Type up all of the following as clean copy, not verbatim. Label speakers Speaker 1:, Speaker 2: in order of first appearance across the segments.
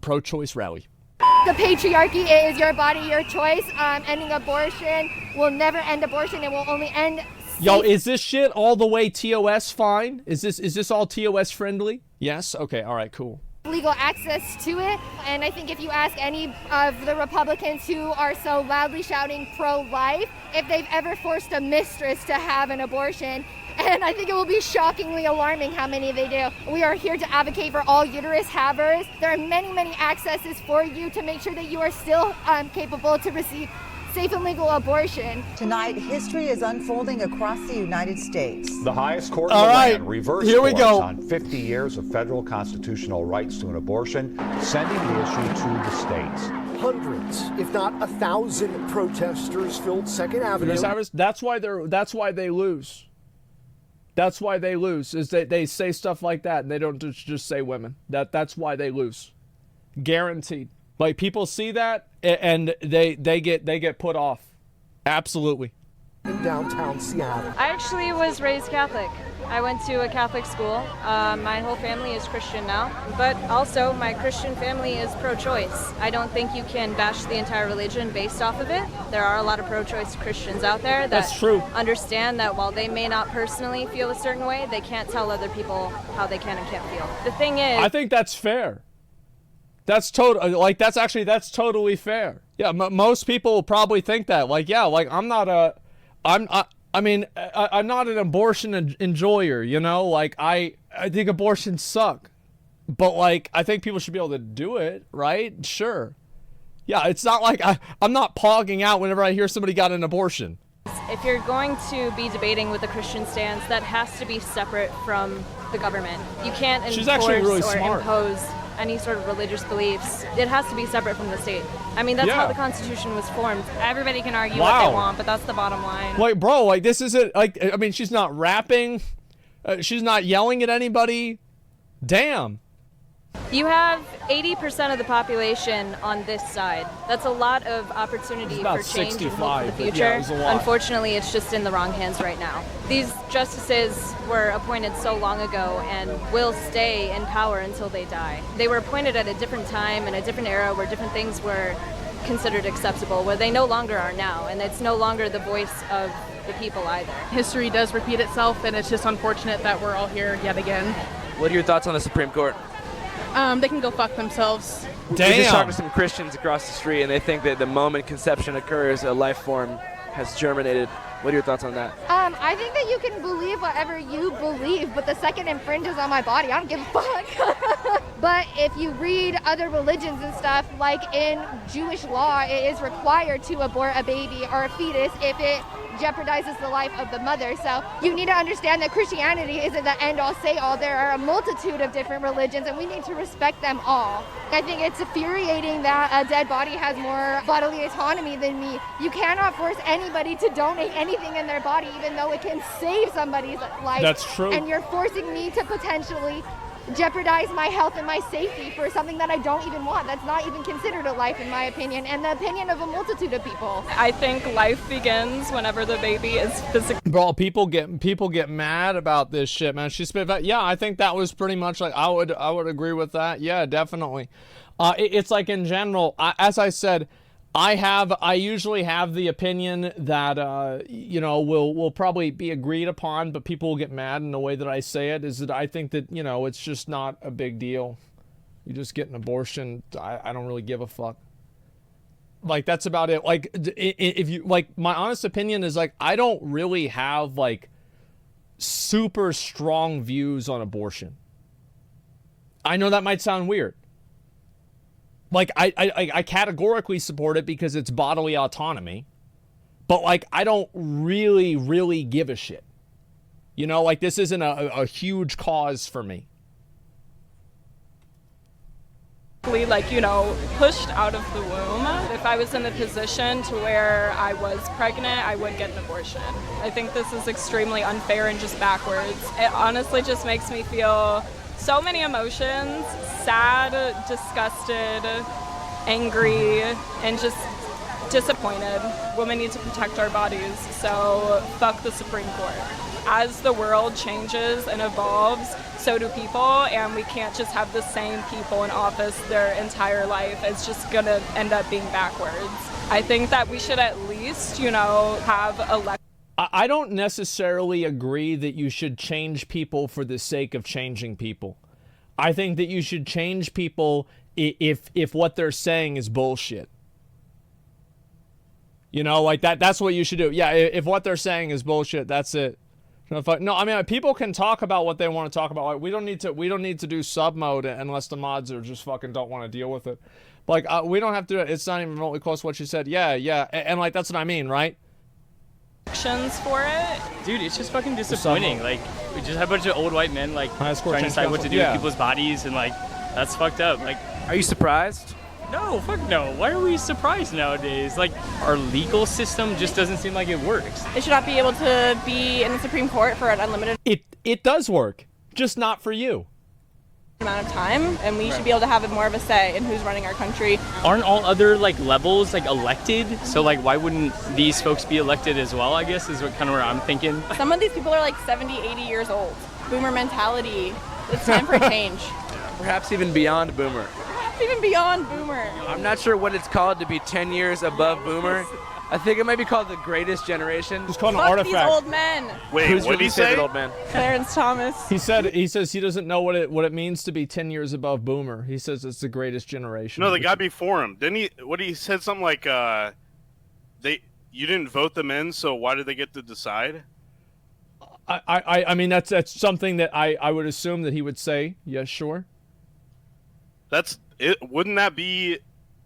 Speaker 1: pro-choice rally.
Speaker 2: The patriarchy is your body, your choice. Ending abortion will never end abortion. It will only end.
Speaker 1: Yo, is this shit all the way TOS fine? Is this all TOS friendly? Yes? Okay, all right, cool.
Speaker 2: Legal access to it. And I think if you ask any of the Republicans who are so loudly shouting pro-life, if they've ever forced a mistress to have an abortion, and I think it will be shockingly alarming how many they do. We are here to advocate for all uterus havers. There are many, many accesses for you to make sure that you are still capable to receive safe and legal abortion.
Speaker 3: Tonight, history is unfolding across the United States.
Speaker 4: The highest court in the land reversed course on 50 years of federal constitutional rights to an abortion, sending the issue to the states.
Speaker 5: Hundreds, if not 1,000 protesters filled 2nd Avenue.
Speaker 1: That's why they lose. That's why they lose, is that they say stuff like that and they don't just say women. That's why they lose. Guaranteed. Like, people see that and they get put off. Absolutely.
Speaker 5: In downtown Seattle.
Speaker 6: I actually was raised Catholic. I went to a Catholic school. My whole family is Christian now, but also my Christian family is pro-choice. I don't think you can bash the entire religion based off of it. There are a lot of pro-choice Christians out there that understand that while they may not personally feel a certain way, they can't tell other people how they can and can't feel. The thing is, I
Speaker 1: think that's fair. That's totally fair. Yeah, most people will probably think that. Like, yeah, like I'm not an abortion enjoyer, you know? Like, I think abortions suck. But, like, I think people should be able to do it, right? Sure. Yeah, it's not like I'm not pogging out whenever I hear somebody got an abortion.
Speaker 6: if you're going to be debating with the Christian stance, that has to be separate from the government. You can't enforce or impose any sort of religious beliefs. It has to be separate from the state. I mean, that's how the Constitution was formed. Everybody can argue what they want, but that's the bottom line.
Speaker 1: Like, bro, like, this isn't, like, I mean, she's not rapping. She's not yelling at anybody. Damn.
Speaker 6: You have 80% of the population on this side. That's a lot of opportunity for change and hope for the future. Unfortunately, it's just in the wrong hands right now. These justices were appointed so long ago and will stay in power until they die. They were appointed at a different time and a different era where different things were considered acceptable, where they no longer are now, and it's no longer the voice of the people either.
Speaker 7: History does repeat itself, and it's just unfortunate that we're all here yet again.
Speaker 8: What are your thoughts on the Supreme Court?
Speaker 7: They can go fuck themselves.
Speaker 8: Damn. We just talked to some Christians across the street, and they think that the moment conception occurs, a life form has germinated. What are your thoughts on that?
Speaker 2: I think that you can believe whatever you believe, but the second infringes on my body, I don't give a fuck. But if you read other religions and stuff, like in Jewish law, it is required to abort a baby or a fetus if it jeopardizes the life of the mother. So you need to understand that Christianity isn't the end-all, say-all. There are a multitude of different religions, and we need to respect them all. I think it's infuriating that a dead body has more bodily autonomy than me. You cannot force anybody to donate anything in their body, even though it can save somebody's life.
Speaker 1: That's true.
Speaker 2: And you're forcing me to potentially jeopardize my health and my safety for something that I don't even want. That's not even considered a life, in my opinion, and the opinion of a multitude of people.
Speaker 9: I think life begins whenever the baby is physically.
Speaker 1: Bro, people get mad about this shit, man. She spit back. Yeah, I think that was pretty much like I would agree with that. Yeah, definitely. It's like in general, as I said, I usually have the opinion that you know, will probably be agreed upon, but people will get mad in the way that I say it, is that I think that, you know, it's just not a big deal. You just get an abortion. I don't really give a fuck. Like, that's about it. Like, if you, like, my honest opinion is, like, I don't really have, like, super strong views on abortion. I know that might sound weird. Like, I categorically support it because it's bodily autonomy. But, like, I don't really give a shit. You know, like, this isn't a huge cause for me.
Speaker 9: Like, you know, pushed out of the womb. If I was in a position to where I was pregnant, I would get an abortion. I think this is extremely unfair and just backwards. It honestly just makes me feel so many emotions: sad, disgusted, angry, and just disappointed. Women need to protect our bodies, so fuck the Supreme Court. as the world changes and evolves, so do people, and we can't just have the same people in office their entire life. It's just gonna end up being backwards. I think that we should at least, have elections.
Speaker 1: I don't necessarily agree that you should change people for the sake of changing people. I think that you should change people if what they're saying is bullshit. Like that's what you should do. Yeah, if what they're saying is bullshit, that's it. No, I mean, people can talk about what they want to talk about. Like, we don't need to do sub mode unless the mods are just fucking don't want to deal with it. Like, we don't have to do it. It's not even remotely close to what you said. Yeah. And like, that's what I mean, right?
Speaker 9: For it.
Speaker 10: Dude, it's just fucking disappointing. Like, we just have a bunch of old white men, like, trying to decide what to do with people's bodies, and, like, that's fucked up. Like,
Speaker 8: are you surprised?
Speaker 10: No, fuck no. Why are we surprised nowadays? Like, our legal system just doesn't seem like it works.
Speaker 11: It should not be able to be in the Supreme Court for an unlimited
Speaker 1: It does work, just not for you.
Speaker 11: Amount of time, and we should be able to have more of a say in who's running our country.
Speaker 10: Aren't all other like levels like elected? So like why wouldn't these folks be elected as well, I guess, is what kind of where I'm thinking.
Speaker 11: Some of these people are like 70, 80 years old. Boomer mentality. It's time for a change.
Speaker 8: Perhaps even beyond boomer.
Speaker 11: Perhaps even beyond boomer.
Speaker 8: I'm not sure what it's called to be 10 years above boomer. I think it might be called the greatest generation.
Speaker 1: It's called an
Speaker 11: Fuck
Speaker 1: artifact.
Speaker 11: These old men.
Speaker 12: Wait,
Speaker 8: Who's
Speaker 12: what did he say?
Speaker 8: Old man?
Speaker 11: Clarence Thomas.
Speaker 1: He says he doesn't know what it means to be 10 years above boomer. He says it's the greatest generation.
Speaker 12: No, the guy before him. Didn't he? What he said something like, you didn't vote them in, so why did they get to decide?
Speaker 1: I mean that's something that I would assume that he would say. Yes, sure.
Speaker 12: That's it. Wouldn't that be?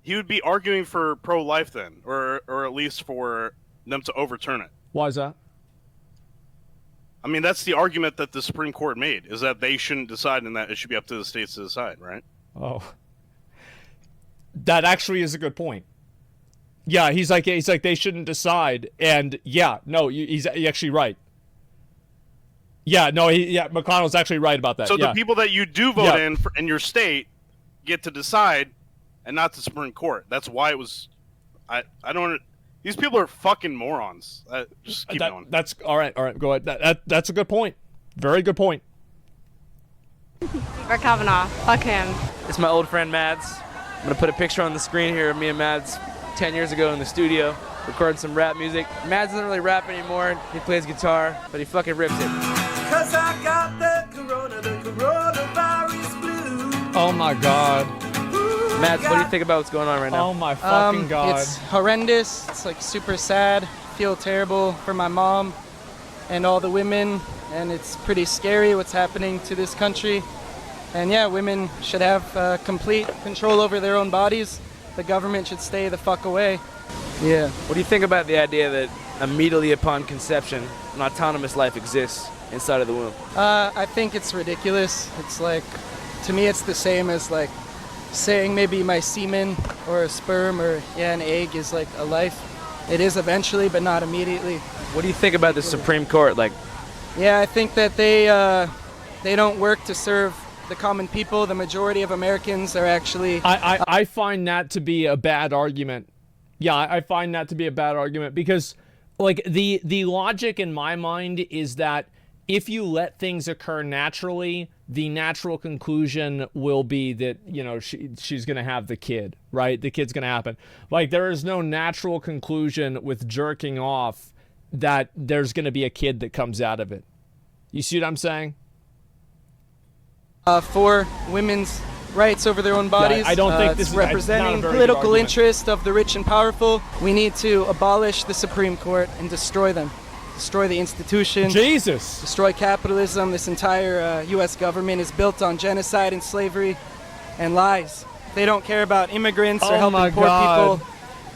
Speaker 12: He would be arguing for pro-life then, or at least for them to overturn it.
Speaker 1: Why is that?
Speaker 12: I mean, that's the argument that the Supreme Court made, is that they shouldn't decide and that it should be up to the states to decide, right?
Speaker 1: Oh. That actually is a good point. Yeah, he's like they shouldn't decide, and yeah, no, he's actually right. Yeah, no, McConnell's actually right about that.
Speaker 12: So
Speaker 1: yeah.
Speaker 12: the people that you do vote in your state get to decide, and not the Supreme Court. That's why it was. I don't. These people are fucking morons. Just keep going.
Speaker 1: That's all right. All right, go ahead. That's a good point. Very good point.
Speaker 11: Brett Kavanaugh. Fuck him.
Speaker 8: It's my old friend Mads. I'm gonna put a picture on the screen here of me and Mads 10 years ago in the studio, recording some rap music. Mads doesn't really rap anymore. He plays guitar, but he fucking rips it.
Speaker 13: 'Cause I got the coronavirus blues.
Speaker 1: Oh my God.
Speaker 8: Mads, what do you think about what's going on right now?
Speaker 1: Oh my fucking God.
Speaker 14: It's horrendous. It's like super sad. Feel terrible for my mom and all the women, and it's pretty scary what's happening to this country. And yeah, women should have complete control over their own bodies. The government should stay the fuck away. Yeah.
Speaker 8: What do you think about the idea that immediately upon conception, an autonomous life exists inside of the womb?
Speaker 14: I think it's ridiculous. It's like, to me, it's the same as like saying maybe my semen or a sperm or an egg is like a life. It is eventually, but not immediately.
Speaker 8: What do you think about the Supreme Court? Like,
Speaker 14: yeah, I think that they don't work to serve the common people. The majority of Americans are actually.
Speaker 1: I find that to be a bad argument. Yeah, I find that to be a bad argument because, like, the logic in my mind is that if you let things occur naturally, the natural conclusion will be that, you know, she's going to have the kid, right? The kid's going to happen. Like, there is no natural conclusion with jerking off that there's going to be a kid that comes out of it. You see what I'm saying?
Speaker 14: For women's rights over their own bodies.
Speaker 1: Yeah, I don't think this is
Speaker 14: representing political interest of the rich and powerful. We need to abolish the Supreme Court and destroy them. Destroy the institution.
Speaker 1: Jesus.
Speaker 14: Destroy capitalism. This entire U.S. government is built on genocide and slavery and lies. They don't care about immigrants or helping poor people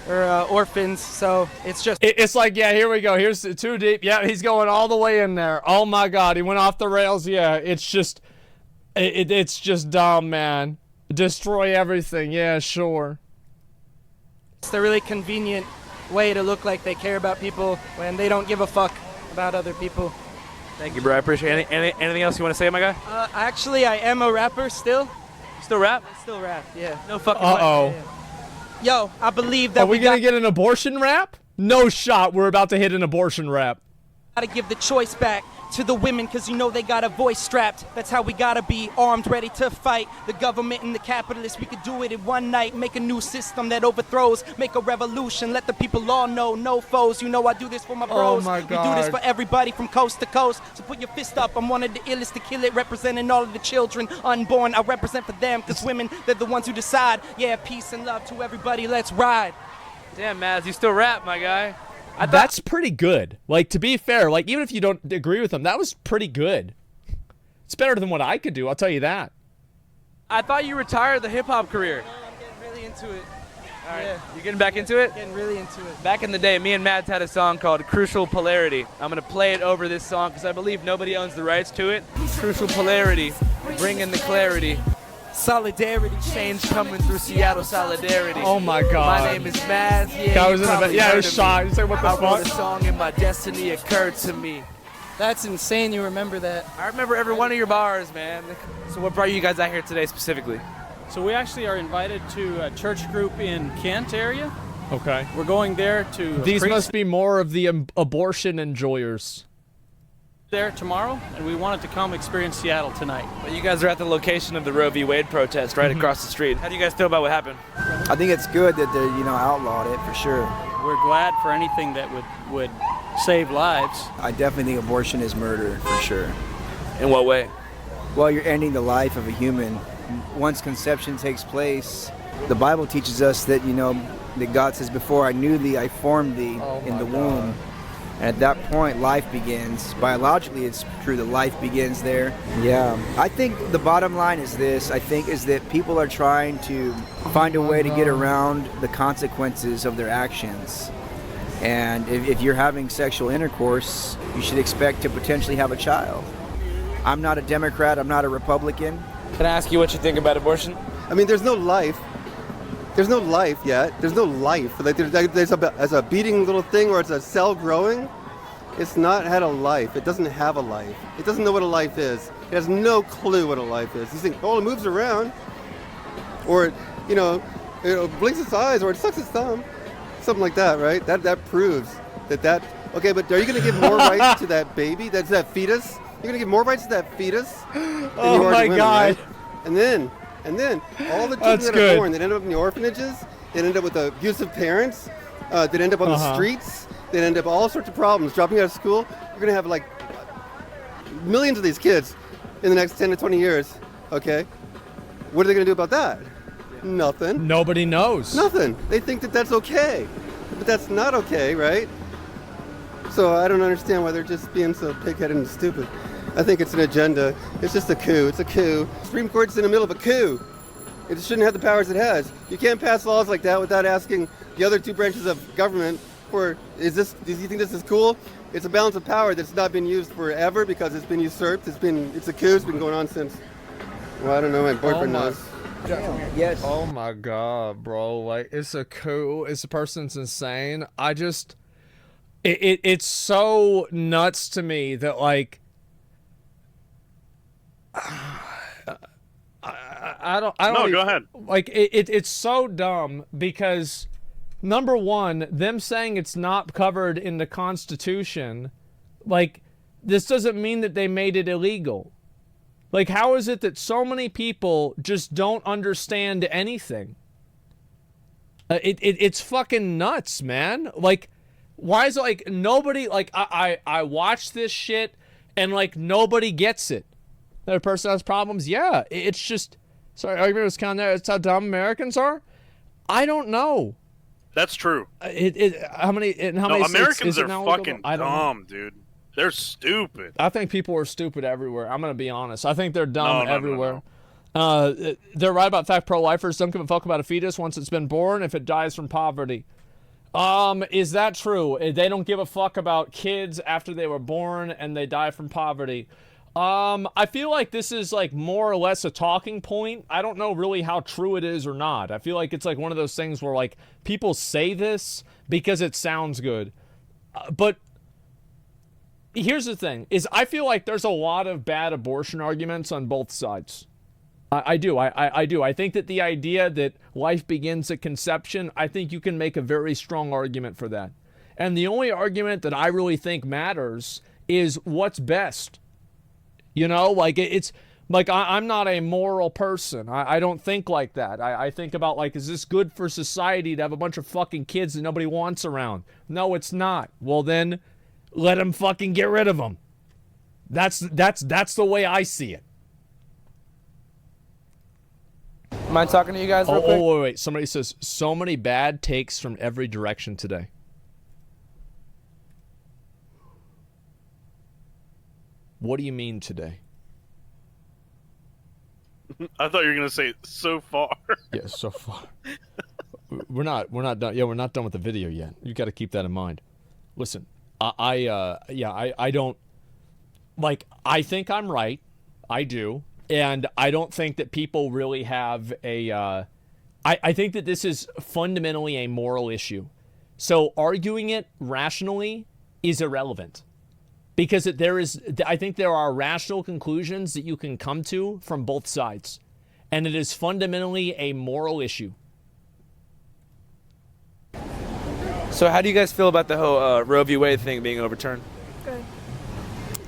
Speaker 14: or orphans. So it's just.
Speaker 1: It's like, yeah, here we go. Here's too deep. Yeah, he's going all the way in there. Oh my God, he went off the rails. Yeah, it's just, it's just dumb, man. Destroy everything. Yeah, sure.
Speaker 14: It's a really convenient way to look like they care about people when they don't give a fuck about other people.
Speaker 8: Thank you, bro. I appreciate it. Anything else you want to say, my guy?
Speaker 14: Actually, I am a rapper still.
Speaker 8: Still rap?
Speaker 14: I still rap, yeah.
Speaker 8: No fucking
Speaker 1: Uh-oh.
Speaker 14: way. Yo, I believe that
Speaker 1: Are we gonna get an abortion rap? No shot. We're about to hit an abortion rap.
Speaker 14: Gotta give the choice back to the women, cause you know they got a voice strapped. That's how we gotta be, armed, ready to fight the government and the capitalists. We could do it in one night, make a new system that overthrows, make a revolution, let the people all know, no foes. You know I do this for my bros.
Speaker 1: Oh my God.
Speaker 14: We do this for everybody from coast to coast. So put your fist up, I'm one of the illest to kill it, representing all of the children unborn. I represent for them, cause women, they're the ones who decide. Yeah, peace and love to everybody, let's ride.
Speaker 8: Damn, Mads, you still rap, my guy.
Speaker 1: That's pretty good. Like, to be fair, like, even if you don't agree with him, that was pretty good. It's better than what I could do, I'll tell you that.
Speaker 8: I thought you retired the hip-hop career.
Speaker 14: No, I'm getting really into it.
Speaker 8: All right,
Speaker 14: Yeah.
Speaker 8: you getting back into it?
Speaker 14: Getting really into it.
Speaker 8: Back in the day, me and Mads had a song called Crucial Polarity. I'm going to play it over this song because I believe nobody owns the rights to it. Crucial Polarity, bringing the clarity.
Speaker 14: Solidarity.
Speaker 8: Change coming through Seattle solidarity.
Speaker 1: Oh my God.
Speaker 8: My name is Mads.
Speaker 1: Guy
Speaker 8: Yeah,
Speaker 1: was in the yeah, he was shot. He's like, what the
Speaker 8: I wrote a
Speaker 1: fuck?
Speaker 8: song and my destiny occurred to me.
Speaker 14: That's insane, you remember that.
Speaker 8: I remember every one of your bars, man. So what brought you guys out here today specifically?
Speaker 15: So we actually are invited to a church group in Kent area.
Speaker 1: Okay.
Speaker 15: We're going there to
Speaker 1: These
Speaker 15: preach
Speaker 1: must be more of the abortion enjoyers.
Speaker 15: there tomorrow, and we wanted to come experience Seattle tonight.
Speaker 8: But you guys are at the location of the Roe v. Wade protest right across the street. How do you guys feel about what happened?
Speaker 16: I think it's good that they, outlawed it for sure.
Speaker 15: We're glad for anything that would save lives.
Speaker 16: I definitely think abortion is murder for sure.
Speaker 8: In what way?
Speaker 16: Well, you're ending the life of a human. Once conception takes place, the Bible teaches us that, that God says, before I knew thee, I formed thee in the womb. And at that point, life begins. Biologically, it's true that life begins there. Yeah. I think the bottom line is this, is that people are trying to find a way to get around the consequences of their actions. And if you're having sexual intercourse, you should expect to potentially have a child. I'm not a Democrat, I'm not a Republican.
Speaker 8: Can I ask you what you think about abortion?
Speaker 17: I mean, there's no life. There's no life yet. There's no life. Like there's a beating little thing or it's a cell growing. It's not had a life. It doesn't have a life. It doesn't know what a life is. It has no clue what a life is. You think, oh, it moves around, or it blinks its eyes, or it sucks its thumb, something like that, right? That proves that. Okay, but are you going to give more rights to that baby? That's that fetus. You're going to give more rights to that fetus than you are to women, right? And then all the children that are born that end up in the orphanages, that end up with abusive parents, that end up on the streets, that end up all sorts of problems, dropping out of school. You're going to have like millions of these kids in the next 10 to 20 years, okay? What are they going to do about that? Nothing.
Speaker 1: Nobody knows.
Speaker 17: Nothing. They think that that's okay, but that's not okay, right? So I don't understand why they're just being so pig-headed and stupid. I think it's an agenda. It's just a coup. It's a coup. The Supreme Court's in the middle of a coup. It shouldn't have the powers it has. You can't pass laws like that without asking the other two branches of government for, do you think this is cool? It's a balance of power that's not been used forever because it's been usurped. It's a coup. It's been going on since, well, I don't know, my boyfriend knows.
Speaker 16: Yes.
Speaker 1: Oh my God, bro. Like, it's a coup. It's a person's insane. It's so nuts to me that, like, I don't
Speaker 12: No,
Speaker 1: even,
Speaker 12: go ahead.
Speaker 1: Like, it's so dumb because, number one, them saying it's not covered in the Constitution, like, this doesn't mean that they made it illegal. Like, how is it that so many people just don't understand anything? It's fucking nuts, man. Like, why is it like nobody, like, I watch this shit and, like, nobody gets it? That a person has problems? Yeah, it's just, sorry, argument was kind of there. It's how dumb Americans are? I don't know.
Speaker 12: That's true.
Speaker 1: How many
Speaker 12: Americans are
Speaker 1: now
Speaker 12: fucking dumb, dude. They're stupid.
Speaker 1: I think people are stupid everywhere. I'm going to be honest. I think they're dumb everywhere. They're right about fact pro-lifers don't give a fuck about a fetus once it's been born if it dies from poverty. Is that true? They don't give a fuck about kids after they were born and they die from poverty. I feel like this is like more or less a talking point. I don't know really how true it is or not. I feel like it's like one of those things where like people say this because it sounds good. But here's the thing, is I feel like there's a lot of bad abortion arguments on both sides. I do. I think that the idea that life begins at conception, I think you can make a very strong argument for that. And the only argument that I really think matters is what's best. You know, like it's like I'm not a moral person. I don't think like that. I think about like, is this good for society to have a bunch of fucking kids that nobody wants around? No, it's not. Well, then let them fucking get rid of them. That's the way I see it.
Speaker 8: Am I talking to you guys real quick?
Speaker 1: Wait. Somebody says, so many bad takes from every direction today. What do you mean today?
Speaker 12: I thought you were gonna say so far.
Speaker 1: Yeah, so far. We're not done. Yeah, we're not done with the video yet. You got to keep that in mind. Listen, I don't like. I think I'm right. I do, and I don't think that people really have a. I think that this is fundamentally a moral issue. So arguing it rationally is irrelevant. Because I think there are rational conclusions that you can come to from both sides. And it is fundamentally a moral issue.
Speaker 8: So how do you guys feel about the whole Roe v. Wade thing being overturned?
Speaker 18: Good.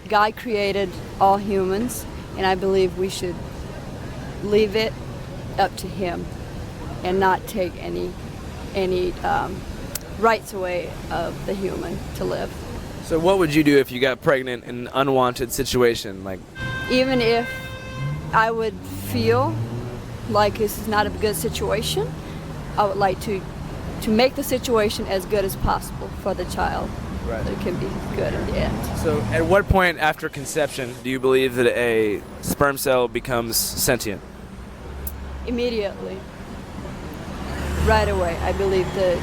Speaker 18: God created all humans, and I believe we should leave it up to him and not take any rights away of the human to live.
Speaker 8: So what would you do if you got pregnant in an unwanted situation? Like,
Speaker 18: even if I would feel like this is not a good situation, I would like to make the situation as good as possible for the child.
Speaker 8: Right.
Speaker 18: So it can be good in the end.
Speaker 8: So at what point after conception do you believe that a sperm cell becomes sentient?
Speaker 18: Immediately. Right away. I believe the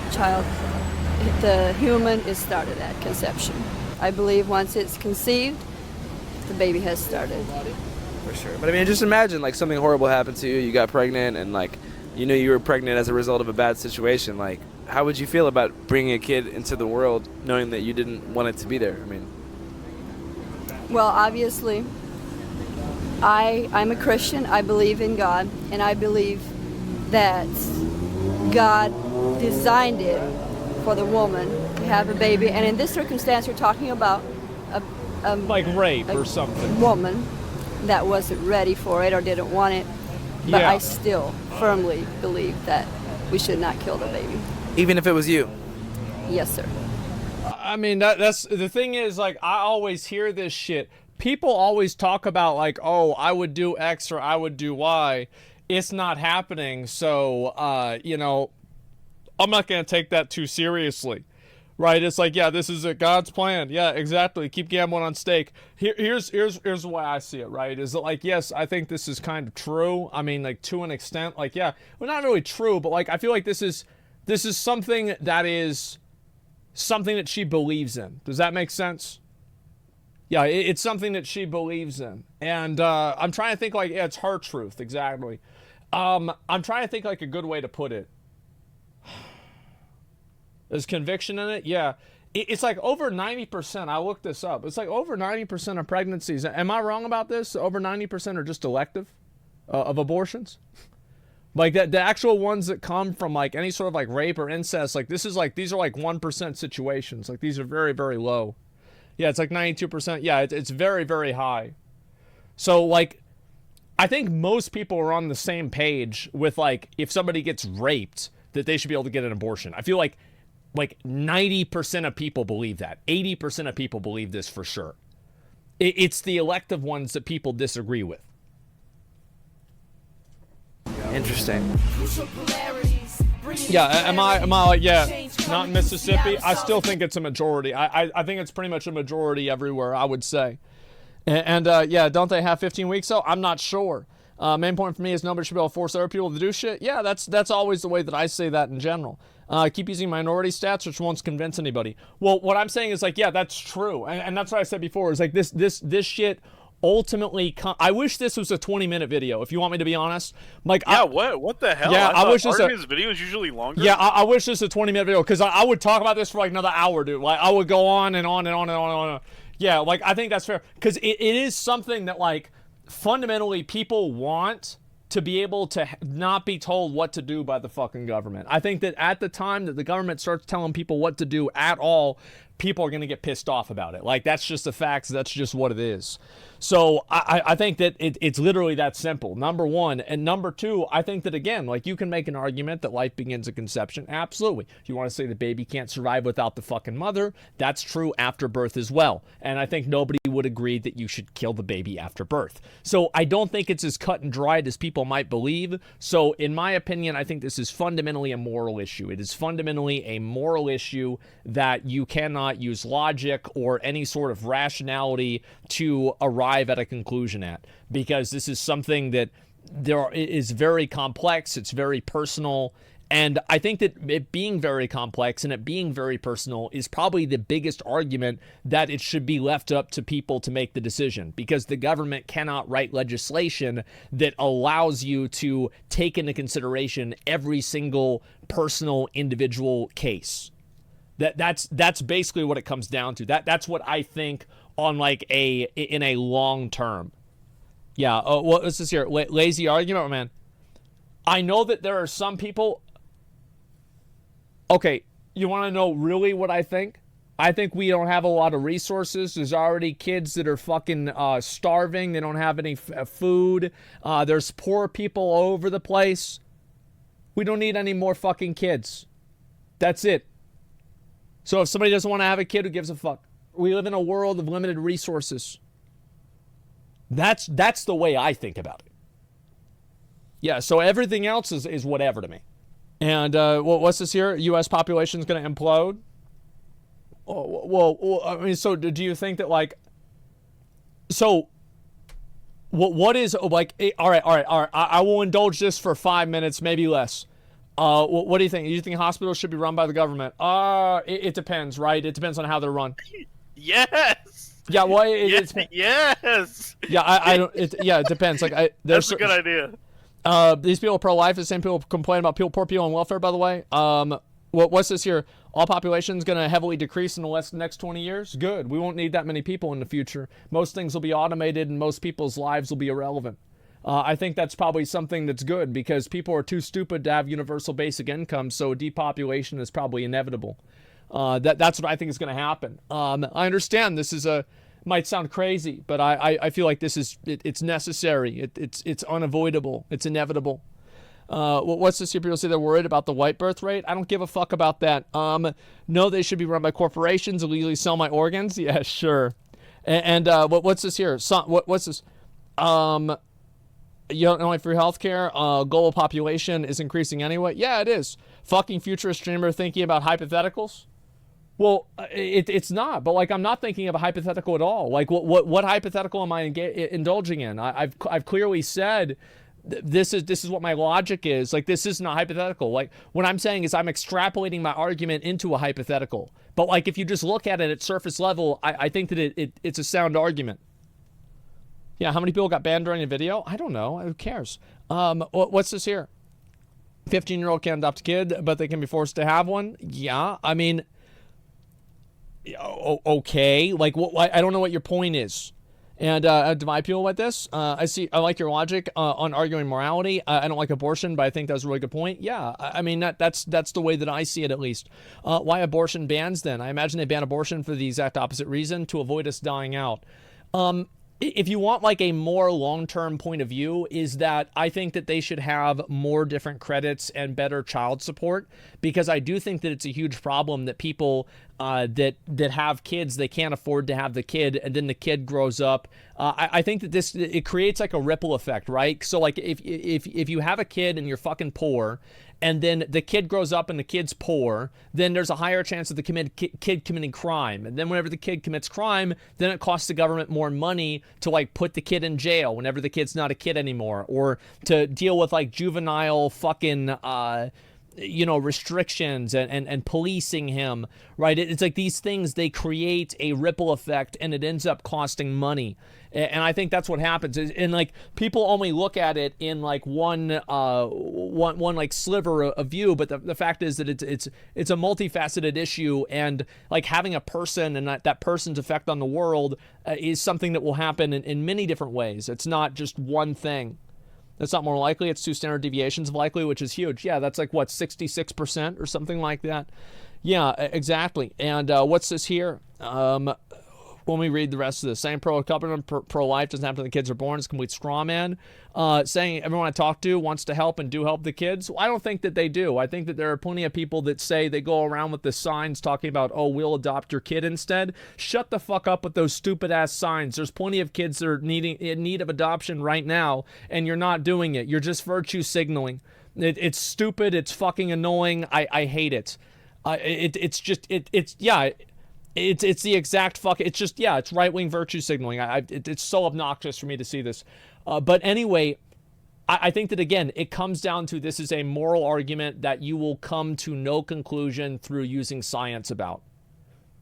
Speaker 18: human is started at conception. I believe once it's conceived, the baby has started.
Speaker 8: For sure. But I mean, just imagine like something horrible happened to you, you got pregnant, and like you knew you were pregnant as a result of a bad situation. Like, how would you feel about bringing a kid into the world knowing that you didn't want it to be there? I mean,
Speaker 18: well, obviously, I'm a Christian. I believe in God, and I believe that God designed it for the woman to have a baby, and in this circumstance, you're talking about a
Speaker 1: like rape or something.
Speaker 18: Woman that wasn't ready for it or didn't want it. But
Speaker 1: Yeah.
Speaker 18: I still firmly believe that we should not kill the baby.
Speaker 8: even if it was you?
Speaker 18: Yes, sir.
Speaker 1: I mean, that's the thing is, like, I always hear this shit. People always talk about, like, oh, I would do X or I would do Y. It's not happening, so, you know, I'm not going to take that too seriously, right? It's like, yeah, this is God's plan. Yeah, exactly. Keep gambling on stake. Here's the way I see it, right? Is that, like, yes, I think this is kind of true. I mean, like, to an extent, like, yeah, well, not really true, but, like, I feel like this is something that is something that she believes in. Does that make sense? Yeah, it's something that she believes in. And I'm trying to think, like, yeah, it's her truth, exactly. I'm trying to think, like, a good way to put it. There's conviction in it? Yeah. It's like over 90%. I looked this up. It's like over 90% of pregnancies. Am I wrong about this? Over 90% are just elective of abortions? Like, the actual ones that come from, like, any sort of, like, rape or incest, like, these are, like, 1% situations. Like, these are very, very low. Yeah, it's like 92%. Yeah, it's very, very high. So, like, I think most people are on the same page with, like, if somebody gets raped, that they should be able to get an abortion. I feel like 90% of people believe that. 80% of people believe this for sure. It's the elective ones that people disagree with.
Speaker 8: Interesting.
Speaker 1: Yeah, am I like, yeah, not in Mississippi? I still think it's a majority. I think it's pretty much a majority everywhere, I would say. And yeah, don't they have 15 weeks though? I'm not sure. Main point for me is nobody should be able to force other people to do shit. Yeah, that's always the way that I say that in general. Keep using minority stats, which won't convince anybody. Well, what I'm saying is, like, yeah, that's true. And that's what I said before, is like this shit ultimately I wish this was a 20-minute video, if you want me to be honest. Like,
Speaker 12: yeah, what the hell?
Speaker 1: Yeah, I wish this
Speaker 12: Artemis video is usually longer.
Speaker 1: Yeah, I wish this was a 20-minute video, because I would talk about this for like another hour, dude. Like, I would go on and on and on and on and on. Yeah, like, I think that's fair, because it is something that, like, fundamentally people want to be able to not be told what to do by the fucking government. I think that at the time that the government starts telling people what to do at all, people are going to get pissed off about it. Like, that's just the facts. That's just what it is. So I think that it's literally that simple, number one. And number two, I think that, again, like, you can make an argument that life begins at conception. Absolutely. You want to say the baby can't survive without the fucking mother. That's true after birth as well. And I think nobody would agree that you should kill the baby after birth. So I don't think it's as cut and dried as people might believe. So in my opinion, I think this is fundamentally a moral issue. It is fundamentally a moral issue that you cannot use logic or any sort of rationality to arrive at a conclusion at, because this is something that is very complex. It's very personal. And I think that it being very complex and it being very personal is probably the biggest argument that it should be left up to people to make the decision, because the government cannot write legislation that allows you to take into consideration every single personal individual case. That's basically what it comes down to. That's what I think on like in a long term. Yeah. Oh, well, let's just hear lazy argument, man. I know that there are some people. Okay, you want to know really what I think? I think we don't have a lot of resources. There's already kids that are fucking starving. They don't have any food. There's poor people all over the place. We don't need any more fucking kids. That's it. So if somebody doesn't want to have a kid, who gives a fuck? We live in a world of limited resources. That's the way I think about it. Yeah, so everything else is whatever to me. And what's this here? U.S. population is going to implode? Well, I mean, so do you think that, like, so what is, like, all right, I will indulge this for 5 minutes, maybe less. What do you think? Do you think hospitals should be run by the government? It depends, right? It depends on how they're run.
Speaker 12: Yes.
Speaker 1: Yeah. Well,
Speaker 12: yes.
Speaker 1: Yeah. I don't. It depends. Like,
Speaker 12: that's a good idea.
Speaker 1: These people are pro-life. The same people complain about poor people on welfare. By the way. What's this here? All population is going to heavily decrease in the next 20 years. Good. We won't need that many people in the future. Most things will be automated, and most people's lives will be irrelevant. I think that's probably something that's good, because people are too stupid to have universal basic income, so depopulation is probably inevitable. That's what I think is going to happen. I understand this is might sound crazy, but I feel like this is it's necessary. It's unavoidable. It's inevitable. What's this here? People say they're worried about the white birth rate. I don't give a fuck about that. No, they should be run by corporations, illegally sell my organs. Yeah, sure. And what's this here? What's this? You don't know if for healthcare, global population is increasing anyway. Yeah, it is. Fucking futurist dreamer thinking about hypotheticals. Well, it's not. But like, I'm not thinking of a hypothetical at all. Like, what hypothetical am I indulging in? I've clearly said this is what my logic is. Like, this isn't a hypothetical. Like, what I'm saying is I'm extrapolating my argument into a hypothetical. But like, if you just look at it at surface level, I think that it's a sound argument. Yeah, how many people got banned during a video? I don't know. Who cares? What's this here? 15-year-old can't adopt a kid, but they can be forced to have one? Yeah, I mean, okay. Like, I don't know what your point is. And divide people with this. I like your logic on arguing morality. I don't like abortion, but I think that's a really good point. Yeah, I mean, that's the way that I see it, at least. Why abortion bans then? I imagine they ban abortion for the exact opposite reason, to avoid us dying out. If you want like a more long-term point of view, is that I think that they should have more different credits and better child support, because I do think that it's a huge problem that people that have kids, they can't afford to have the kid, and then the kid grows up. I think that it creates like a ripple effect, right? So like if you have a kid and you're fucking poor, and then the kid grows up and the kid's poor, then there's a higher chance of the kid committing crime. And then whenever the kid commits crime, then it costs the government more money to like put the kid in jail whenever the kid's not a kid anymore, or to deal with like juvenile fucking restrictions and policing him, right? It's like these things, they create a ripple effect, and it ends up costing money. And I think that's what happens. And like, people only look at it in like one like sliver of view, but the fact is that it's a multifaceted issue, and like having a person and that person's effect on the world is something that will happen in many different ways. It's not just one thing. That's not more likely. It's 2 standard deviations of likely, which is huge. Yeah, that's like, what, 66% or something like that? Yeah, exactly. And what's this here? When we read the rest of this, saying pro-life doesn't happen when the kids are born is a complete straw man. Saying everyone I talk to wants to help and do help the kids. Well, I don't think that they do. I think that there are plenty of people that say they go around with the signs talking about, oh, we'll adopt your kid instead. Shut the fuck up with those stupid-ass signs. There's plenty of kids that are in need of adoption right now, and you're not doing it. You're just virtue signaling. It's stupid. It's fucking annoying. I hate it. It's the exact fuck. It's just, yeah, it's right-wing virtue signaling. It's so obnoxious for me to see this. But anyway, I think that, again, it comes down to this is a moral argument that you will come to no conclusion through using science about.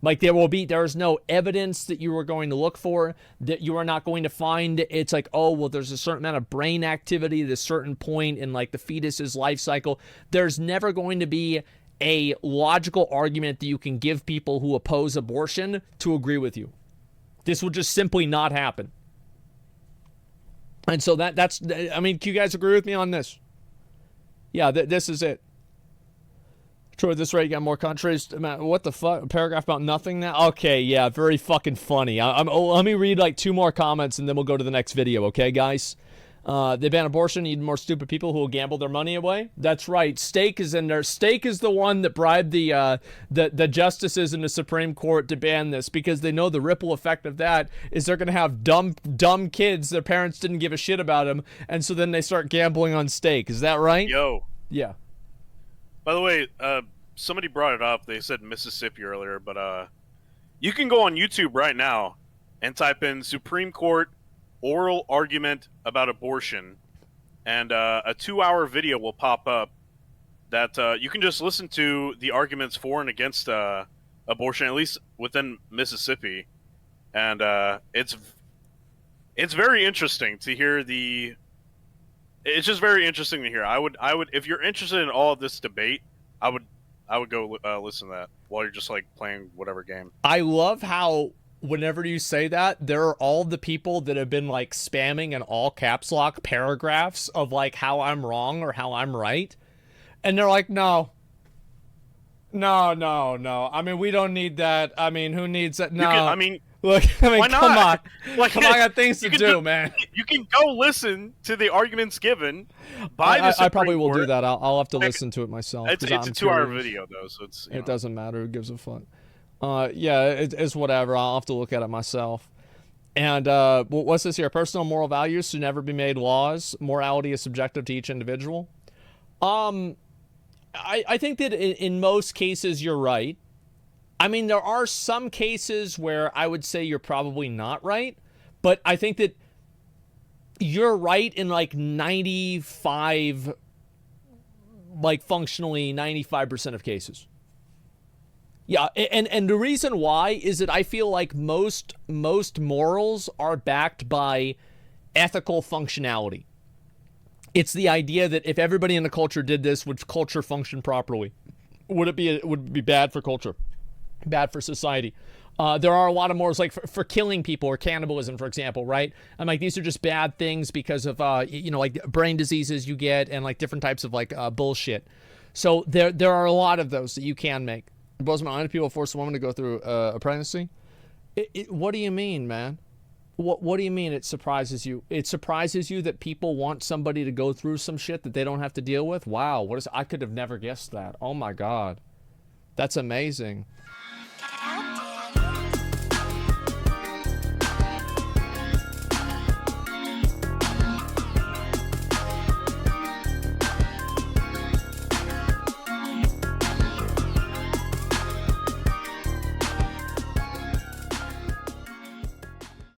Speaker 1: Like, there's no evidence that you are going to look for, that you are not going to find. It's like, oh, well, there's a certain amount of brain activity at a certain point in, like, the fetus's life cycle. There's never going to be a logical argument that you can give people who oppose abortion to agree with you. This will just simply not happen. And so that's, I mean, can you guys agree with me on this? Yeah, this is it. Troy, at this rate, you got more countries. What the fuck? A paragraph about nothing now? Okay, yeah, very fucking funny. Let me read like 2 more comments and then we'll go to the next video, okay, guys? They ban abortion, need more stupid people who will gamble their money away. That's right. Stake is in there. Stake is the one that bribed the justices in the Supreme Court to ban this because they know the ripple effect of that is they're going to have dumb kids. Their parents didn't give a shit about them, and so then they start gambling on stake. Is that right?
Speaker 12: Yo.
Speaker 1: Yeah.
Speaker 12: By the way, somebody brought it up. They said Mississippi earlier, but you can go on YouTube right now and type in Supreme Court oral argument about abortion, and a 2-hour video will pop up that you can just listen to the arguments for and against abortion, at least within Mississippi, and it's very interesting to hear the. It's just very interesting to hear. I would if you're interested in all of this debate, I would go listen to that while you're just like playing whatever game.
Speaker 1: I love how whenever you say that, there are all the people that have been like spamming in all caps lock paragraphs of like how I'm wrong or how I'm right. And they're like, no. I mean, we don't need that. I mean, who needs that? No. Look, come on.
Speaker 12: Like,
Speaker 1: come on, I got things to do, man.
Speaker 12: You can go listen to the arguments given by the Supreme
Speaker 1: I probably will
Speaker 12: Court.
Speaker 1: do that. I'll have to listen to it myself.
Speaker 12: It's a 2-hour video, though, so it's...
Speaker 1: It doesn't matter. Who gives a fuck? Yeah, it's whatever. I'll have to look at it myself. And what's this here? Personal moral values should never be made laws. Morality is subjective to each individual. I think that in most cases you're right. I mean, there are some cases where I would say you're probably not right, but I think that you're right in like 95, like functionally 95% of cases. Yeah, and the reason why is that I feel like most morals are backed by ethical functionality. It's the idea that if everybody in the culture did this, would culture function properly? Would it be bad for culture? Bad for society? There are a lot of morals, like for killing people or cannibalism, for example, right? I'm like, these are just bad things because of, like brain diseases you get and like different types of like bullshit. So there are a lot of those that you can make. Bozeman Island people force a woman to go through a pregnancy. What do you mean, man? What do you mean it surprises you? It surprises you that people want somebody to go through some shit that they don't have to deal with? Wow, I could have never guessed that. Oh my God. That's amazing.